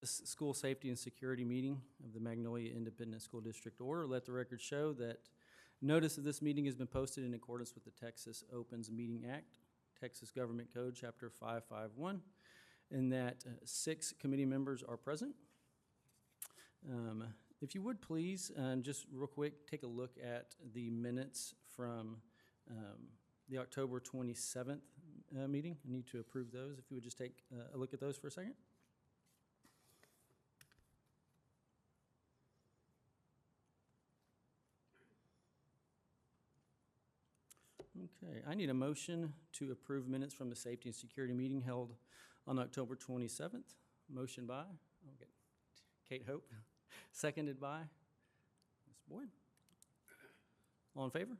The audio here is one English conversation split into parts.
School Safety and Security meeting of the Magnolia Independent School District order. Let the record show that notice of this meeting has been posted in accordance with the Texas Opens Meeting Act, Texas Government Code, Chapter 551, and that 6 committee members are present. If you would please, just real quick, take a look at the minutes from the October 27th meeting. I need to approve those. If you would just take a look at those for a second. Okay, I need a motion to approve minutes from the Safety and Security meeting held on October 27th. Motion by, okay, Kate Hope, seconded by Ms. Boyd. All in favor?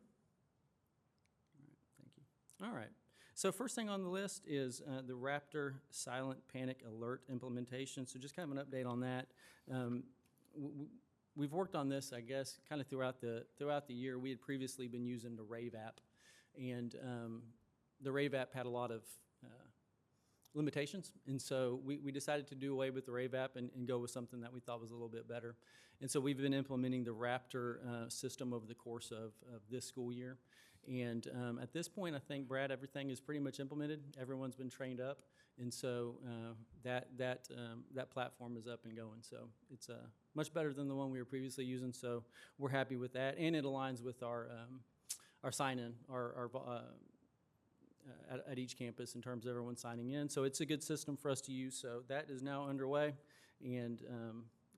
All right, thank you. All right, so first thing on the list is the Raptor Silent Panic Alert implementation. So just kind of an update on that. We've worked on this, I guess, kind of throughout the year. We had previously been using the Rave app. And the Rave app had a lot of limitations, and so we decided to do away with the Rave app and go with something that we thought was a little bit better. And so we've been implementing the Raptor system over the course of this school year. And at this point, I think, Brad, everything is pretty much implemented. Everyone's been trained up, and so that platform is up and going. So it's much better than the one we were previously using, so we're happy with that. And it aligns with our sign-in, at each campus in terms of everyone signing in. So it's a good system for us to use. So that is now underway, and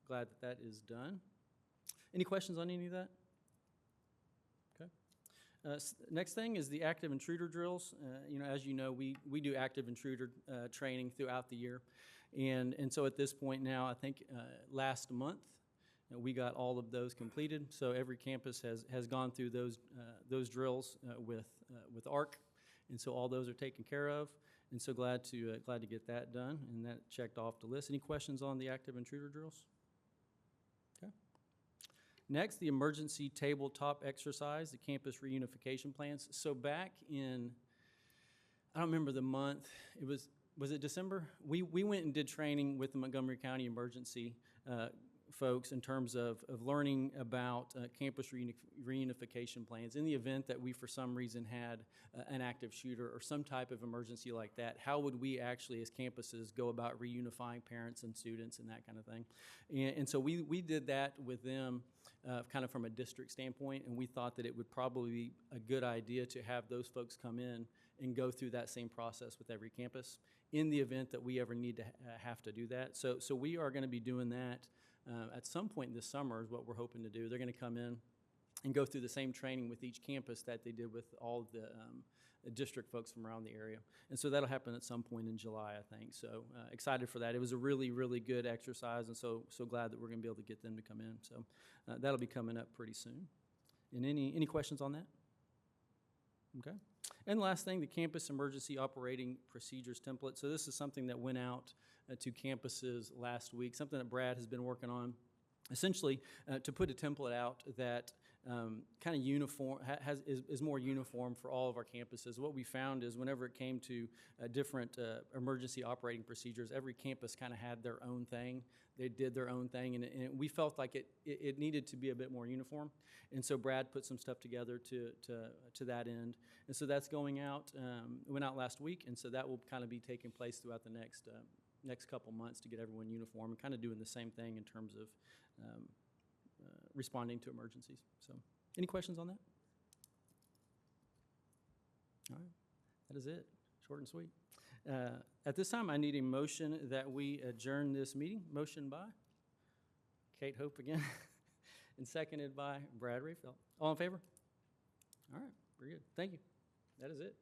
glad that that is done. Any questions on any of that? Okay. Next thing is the active intruder drills. As you know, we do active intruder training throughout the year. And so at this point now, I think last month, we got all of those completed. So every campus has gone through those drills with ARC, and so all those are taken care of. And so glad to get that done, and that checked off the list. Any questions on the active intruder drills? Okay. Next, the emergency tabletop exercise, the campus reunification plans. So back in, I don't remember the month. Was it December? We went and did training with the Montgomery County Emergency folks in terms of learning about campus reunification plans. In the event that we, for some reason, had an active shooter or some type of emergency like that, how would we actually, as campuses, go about reunifying parents and students and that kind of thing? And so we did that with them kind of from a district standpoint, and we thought that it would probably be a good idea to have those folks come in and go through that same process with every campus in the event that we ever need to have to do that. So we are going to be doing that at some point this summer is what we're hoping to do. They're going to come in and go through the same training with each campus that they did with all of the district folks from around the area. And so that'll happen at some point in July, I think. So excited for that. It was a really, really good exercise, and so glad that we're going to be able to get them to come in. So that'll be coming up pretty soon. And any questions on that? Okay. And last thing, the campus emergency operating procedures template. So this is something that went out to campuses last week, something that Brad has been working on. Essentially, to put a template out that kind of uniform is more uniform for all of our campuses. What we found is whenever it came to different emergency operating procedures, every campus kind of had their own thing. They did their own thing, and we felt like it needed to be a bit more uniform. And so Brad put some stuff together to that end. And so that's going out. It went out last week, and so that will kind of be taking place throughout the next couple months to get everyone uniform and kind of doing the same thing in terms of responding to emergencies. So any questions on that? All right, that is it, short and sweet. At this time, I need a motion that we adjourn this meeting. Motion by Kate Hope again, and seconded by Brad Rayfeld. All in favor? All right, very good. Thank you. That is it.